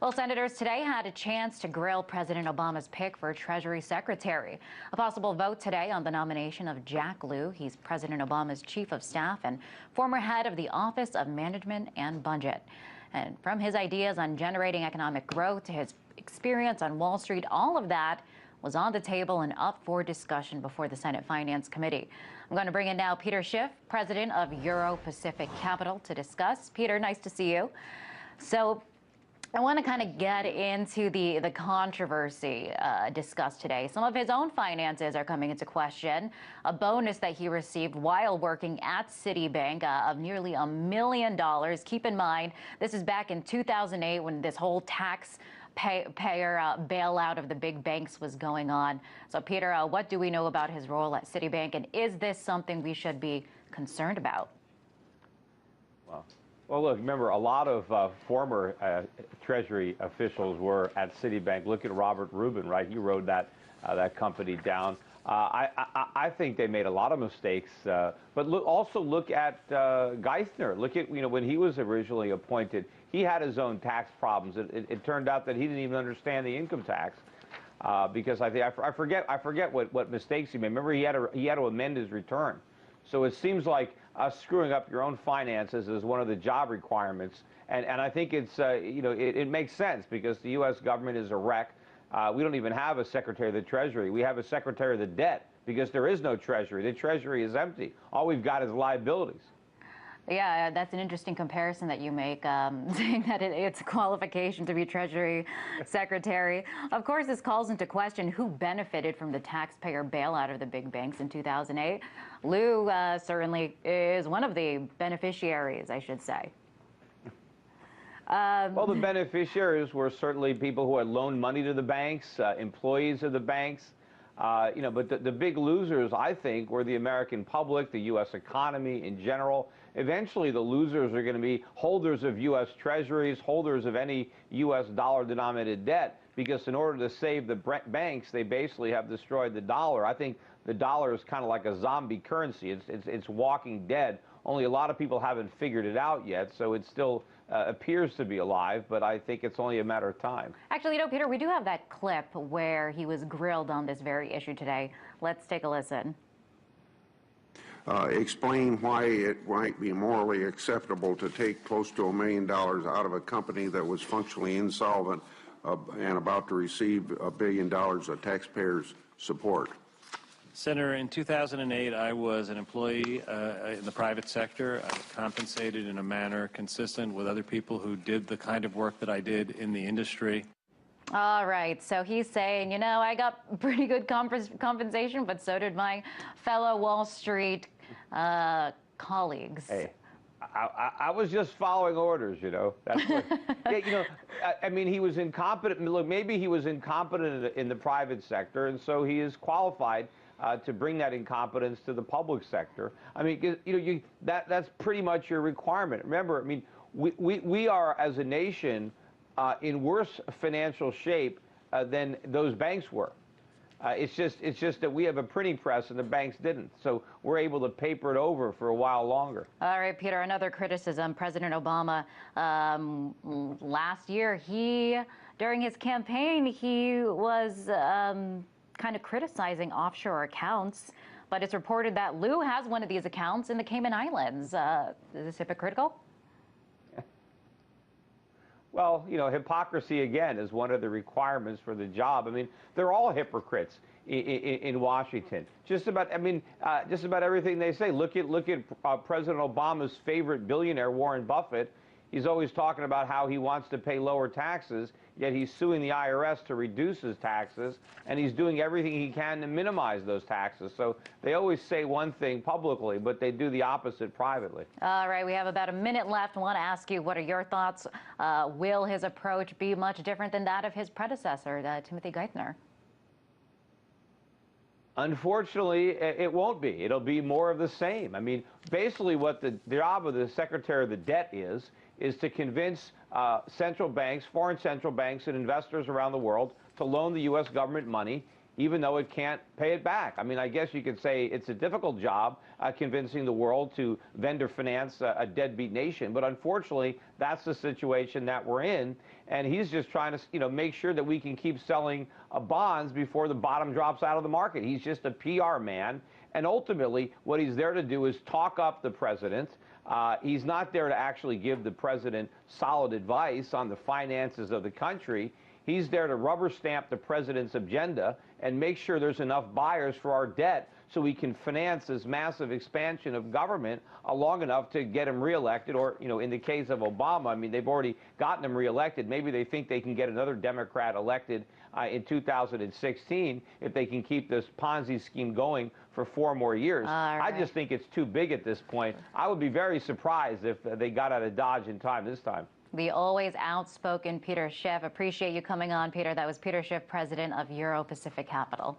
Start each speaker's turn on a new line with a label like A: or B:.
A: Well, senators today had a chance to grill President Obama's pick for Treasury Secretary. A possible vote today on the nomination of Jack Lew. He's President Obama's chief of staff and former head of the Office of Management and Budget. And from his ideas on generating economic growth to his experience on Wall Street, all of that was on the table and up for discussion before the Senate Finance Committee. I'm going to bring in now Peter Schiff, president of Euro-Pacific Capital, to discuss. Peter, nice to see you. So I want to kind of get into the controversy discussed today. Some of his own finances are coming into question. A bonus that he received while working at Citibank of nearly $1 million. Keep in mind, this is back in 2008 when this whole taxpayer bailout of the big banks was going on. So, Peter, what do we know about his role at Citibank, and is this something we should be concerned about?
B: Well, look, remember, a lot of former Treasury officials were at Citibank. Look at Robert Rubin, right? He rode that company down. I think they made a lot of mistakes. But also look at Geithner. Look at, when he was originally appointed, he had his own tax problems. It turned out that he didn't even understand the income tax because I forget what mistakes he made. Remember, he had to amend his return. So it seems like screwing up your own finances is one of the job requirements, and I think it's it makes sense because the U.S. government is a wreck. We don't even have a Secretary of the Treasury. We have a Secretary of the Debt because there is no Treasury. The Treasury is empty. All we've got is liabilities.
A: Yeah, that's an interesting comparison that you make, saying that it's a qualification to be Treasury Secretary. Of course, this calls into question who benefited from the taxpayer bailout of the big banks in 2008. Lew certainly is one of the beneficiaries, I should say.
B: Well, the beneficiaries were certainly people who had loaned money to the banks, employees of the banks. But the big losers, I think, were the American public, the U.S. economy in general. Eventually, the losers are going to be holders of U.S. treasuries, holders of any U.S. dollar-denominated debt, because in order to save the banks, they basically have destroyed the dollar. I think the dollar is kind of like a zombie currency. It's walking dead. Only a lot of people haven't figured it out yet, so it still appears to be alive, but I think it's only a matter of time.
A: Actually, Peter, we do have that clip where he was grilled on this very issue today. Let's take a listen.
C: Explain why it might be morally acceptable to take close to $1 million out of a company that was functionally insolvent and about to receive $1 billion of taxpayers' support.
D: Senator, in 2008, I was an employee in the private sector. I was compensated in a manner consistent with other people who did the kind of work that I did in the industry.
A: All right, so he's saying, I got pretty good compensation, but so did my fellow Wall Street colleagues.
B: Hey, I was just following orders, That's what, I mean, he was incompetent. Look, maybe he was incompetent in the private sector, and so he is qualified to bring that incompetence to the public sector. I mean, that's pretty much your requirement. Remember, I mean, we are, as a nation, in worse financial shape than those banks were. It's just that we have a printing press and the banks didn't. So we're able to paper it over for a while longer.
A: All right, Peter, another criticism. President Obama, last year, during his campaign, he was kind of criticizing offshore accounts. But it's reported that Lew has one of these accounts in the Cayman Islands. Is this hypocritical?
B: Well, hypocrisy, again, is one of the requirements for the job. I mean, they're all hypocrites in Washington. Just about everything they say. Look at President Obama's favorite billionaire, Warren Buffett. He's always talking about how he wants to pay lower taxes, yet he's suing the IRS to reduce his taxes, and he's doing everything he can to minimize those taxes. So they always say one thing publicly, but they do the opposite privately.
A: All right, we have about a minute left. I want to ask you, what are your thoughts? Will his approach be much different than that of his predecessor, Timothy Geithner?
B: Unfortunately, it won't be. It'll be more of the same. I mean, basically what the job of the Secretary of the Debt is to convince central banks, foreign central banks, and investors around the world to loan the U.S. government money even though it can't pay it back. I mean, I guess you could say it's a difficult job convincing the world to vendor finance a deadbeat nation, but unfortunately, that's the situation that we're in. And he's just trying to, make sure that we can keep selling bonds before the bottom drops out of the market. He's just a PR man. And ultimately, what he's there to do is talk up the president. He's not there to actually give the president solid advice on the finances of the country. He's there to rubber stamp the president's agenda and make sure there's enough buyers for our debt so we can finance this massive expansion of government long enough to get him reelected. Or, in the case of Obama, I mean, they've already gotten him reelected. Maybe they think they can get another Democrat elected in 2016 if they can keep this Ponzi scheme going for 4 more years. I just think it's too big at this point. I would be very surprised if they got out of Dodge in time this time.
A: The always outspoken Peter Schiff. Appreciate you coming on, Peter. That was Peter Schiff, president of Euro Pacific Capital.